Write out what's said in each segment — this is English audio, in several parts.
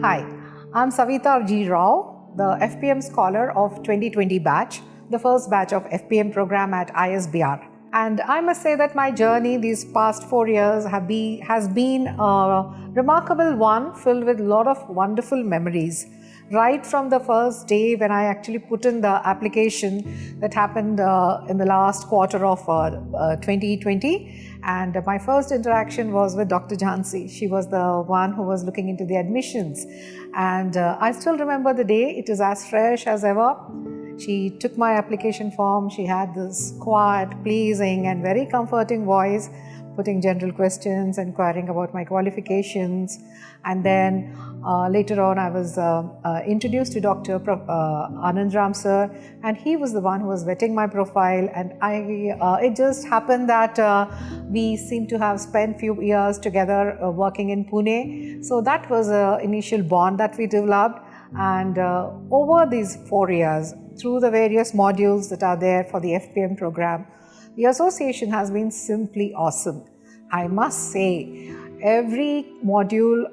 Hi, I'm Savita G. Rao, the FPM Scholar of 2020 batch, the first batch of FPM program at ISBR. And I must say that my journey these past 4 years has been a remarkable one filled with a lot of wonderful memories. Right from the first day when I actually put in the application that happened in the last quarter of 2020. And my first interaction was with Dr. Jhansi. She was the one who was looking into the admissions. And I still remember the day, it is as fresh as ever. She took my application form. She had this quiet, pleasing, and very comforting voice, putting general questions, inquiring about my qualifications. And then later on, I was introduced to Dr. Anand Ram sir, and he was the one who was vetting my profile. And it just happened that we seemed to have spent few years together working in Pune. So that was an initial bond that we developed. And over these 4 years, through the various modules that are there for the FPM program, the association has been simply awesome. I must say, every module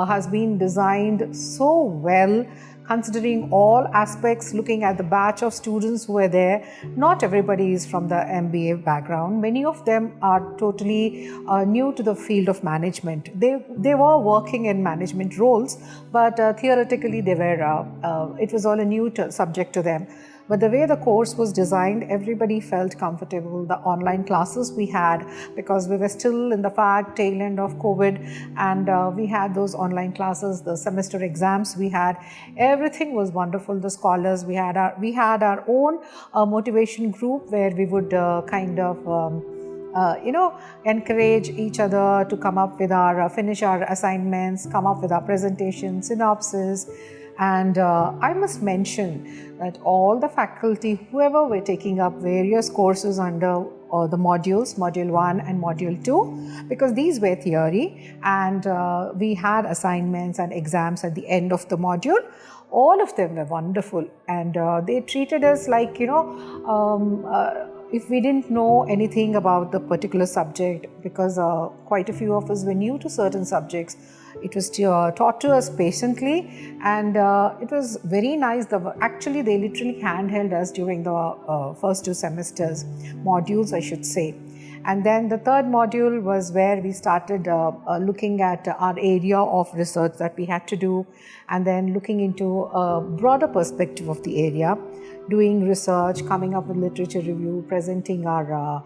has been designed so well, considering all aspects, looking at the batch of students who were there. Not everybody is from the MBA background. Many of them are totally new to the field of management. They were working in management roles, but theoretically it was all a new subject to them. But the way the course was designed, everybody felt comfortable. The online classes we had, because we were still in the tail end of COVID, and we had those online classes, the semester exams we had, everything was wonderful. The scholars, we had our own motivation group where we would encourage each other to come up with finish our assignments, come up with our presentation, synopsis. And I must mention that all the faculty, whoever were taking up various courses under the modules, Module 1 and Module 2, because these were theory, and we had assignments and exams at the end of the module. All of them were wonderful, and they treated us like, if we didn't know anything about the particular subject, because quite a few of us were new to certain subjects, it was taught to us patiently, and it was very nice. Actually, they literally handheld us during the first 2 semesters, modules I should say. And then the third module was where we started looking at our area of research that we had to do, and then looking into a broader perspective of the area, doing research, coming up with literature review, presenting our,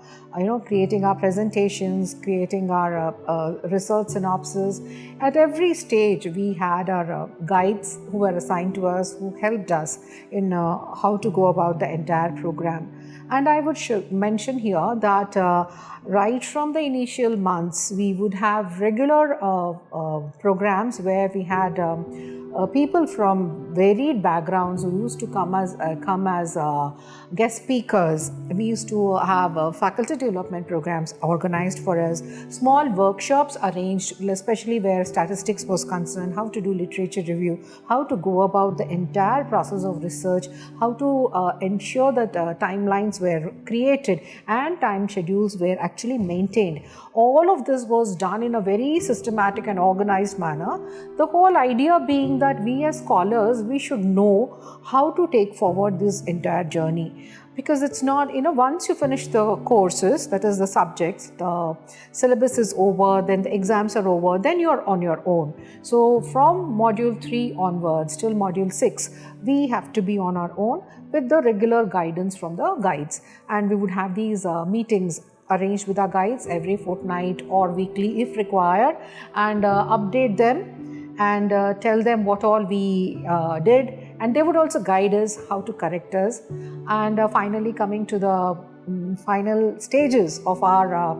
creating our presentations, creating our research synopsis. At every stage, we had our guides who were assigned to us, who helped us in how to go about the entire program. And I would mention here that right from the initial months, we would have regular programs where we had people from varied backgrounds who used to come as guest speakers. We used to have faculty development programs organized for us, small workshops arranged, especially where statistics was concerned, how to do literature review, how to go about the entire process of research, how to ensure that timelines were created and time schedules were actually maintained. All of this was done in a very systematic and organized manner. The whole idea being that we as scholars, we should know how to take forward this entire journey. Because it's not, once you finish the courses, that is the subjects, the syllabus is over, then the exams are over, then you're on your own. So from module 3 onwards till module 6, we have to be on our own with the regular guidance from the guides. And we would have these meetings arranged with our guides every fortnight or weekly if required, and update them and tell them what all we did. And they would also guide us how to correct us. And finally coming to the final stages of our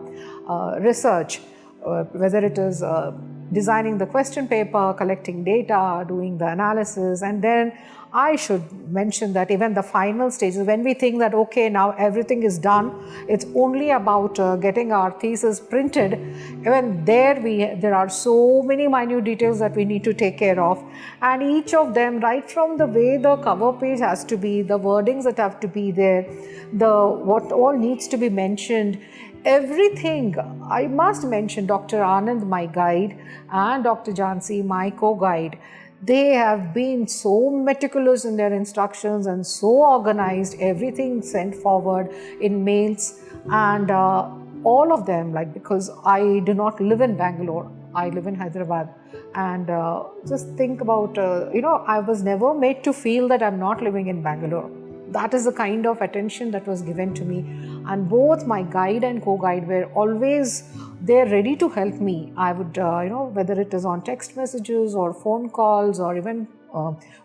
research, whether it is designing the question paper, collecting data, doing the analysis. And then I should mention that even the final stages, when we think that, okay, now everything is done, it's only about getting our thesis printed, even there are so many minute details that we need to take care of. And each of them, right from the way the cover page has to be, the wordings that have to be there, what all needs to be mentioned, everything. I must mention Dr. Anand, my guide, and Dr. Jhansi, my co-guide. They have been so meticulous in their instructions and so organized, everything sent forward in mails, and all of them, like, because I do not live in Bangalore, I live in Hyderabad, and just think about, I was never made to feel that I'm not living in Bangalore. That is the kind of attention that was given to me, and both my guide and co-guide were always there ready to help me. I would, whether it is on text messages or phone calls or even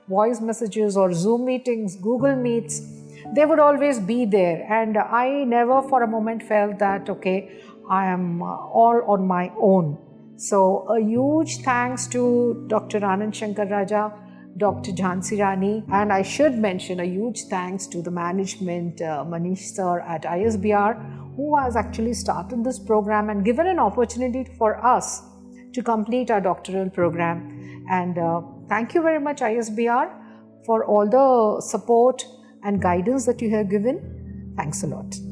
voice messages or Zoom meetings, Google Meets, they would always be there, and I never for a moment felt that, okay, I am all on my own. So a huge thanks to Dr. Anand Shankar Raja, Dr. Jhansi Rani, and I should mention a huge thanks to the management, Manish sir at ISBR, who has actually started this program and given an opportunity for us to complete our doctoral program. And thank you very much, ISBR, for all the support and guidance that you have given. Thanks a lot.